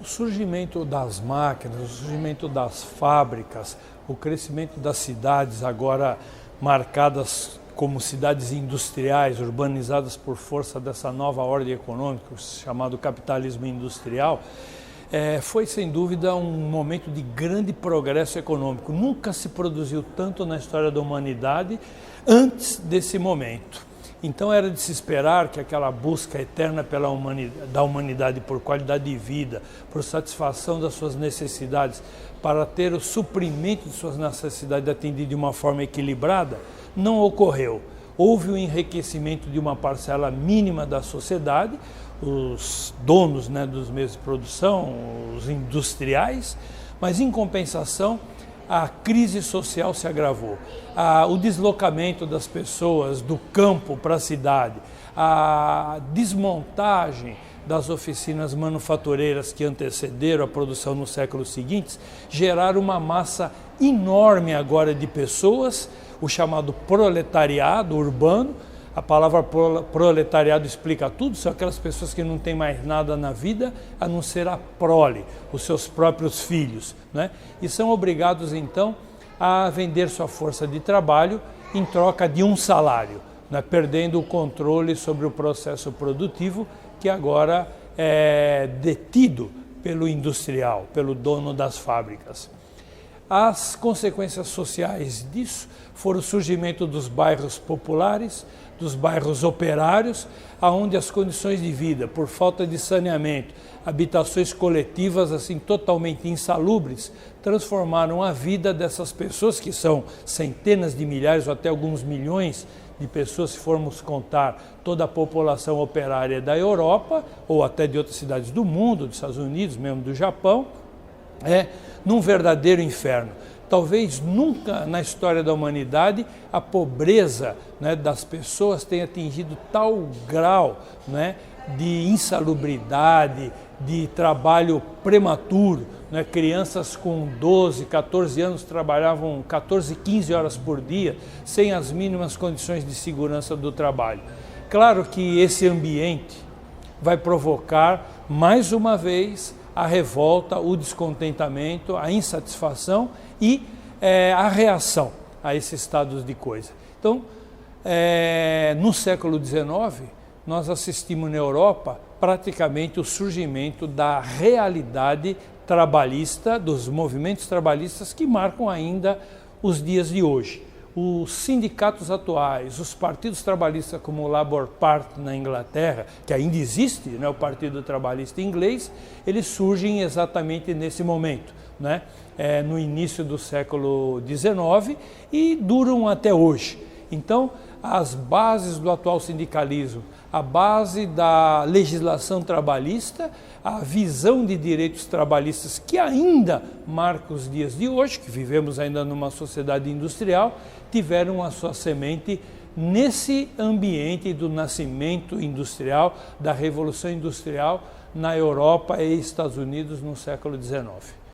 O surgimento das máquinas, o surgimento das fábricas, o crescimento das cidades agora marcadas como cidades industriais, urbanizadas por força dessa nova ordem econômica, chamado capitalismo industrial, foi sem dúvida um momento de grande progresso econômico. Nunca se produziu tanto na história da humanidade antes desse momento. Então era de se esperar que aquela busca eterna da humanidade por qualidade de vida, por satisfação das suas necessidades, para ter o suprimento de suas necessidades atendido de uma forma equilibrada, não ocorreu. Houve o enriquecimento de uma parcela mínima da sociedade, os donos, dos meios de produção, os industriais, mas em compensação a crise social se agravou, o deslocamento das pessoas do campo para a cidade, a desmontagem das oficinas manufatureiras que antecederam a produção nos séculos seguintes, geraram uma massa enorme agora de pessoas, o chamado proletariado urbano. A palavra proletariado explica tudo, são aquelas pessoas que não têm mais nada na vida a não ser a prole, os seus próprios filhos, e são obrigados então a vender sua força de trabalho em troca de um salário, perdendo o controle sobre o processo produtivo que agora é detido pelo industrial, pelo dono das fábricas. As consequências sociais disso foram o surgimento dos bairros populares, dos bairros operários, onde as condições de vida, por falta de saneamento, habitações coletivas assim totalmente insalubres, transformaram a vida dessas pessoas, que são centenas de milhares ou até alguns milhões de pessoas, se formos contar toda a população operária da Europa, ou até de outras cidades do mundo, dos Estados Unidos, mesmo do Japão, num verdadeiro inferno. Talvez nunca na história da humanidade a pobreza das pessoas tenha atingido tal grau de insalubridade, de trabalho prematuro. Crianças com 12, 14 anos trabalhavam 14, 15 horas por dia, sem as mínimas condições de segurança do trabalho. Claro que esse ambiente vai provocar, mais uma vez, a revolta, o descontentamento, a insatisfação e a reação a esses estados de coisa. Então, no século XIX, nós assistimos na Europa praticamente o surgimento da realidade trabalhista, dos movimentos trabalhistas que marcam ainda os dias de hoje. Os sindicatos atuais, os partidos trabalhistas como o Labour Party na Inglaterra, que ainda existe, o Partido Trabalhista Inglês, eles surgem exatamente nesse momento, no início do século XIX e duram até hoje. Então, as bases do atual sindicalismo, a base da legislação trabalhista, a visão de direitos trabalhistas que ainda marca os dias de hoje, que vivemos ainda numa sociedade industrial, tiveram a sua semente nesse ambiente do nascimento industrial, da Revolução Industrial na Europa e Estados Unidos no século XIX.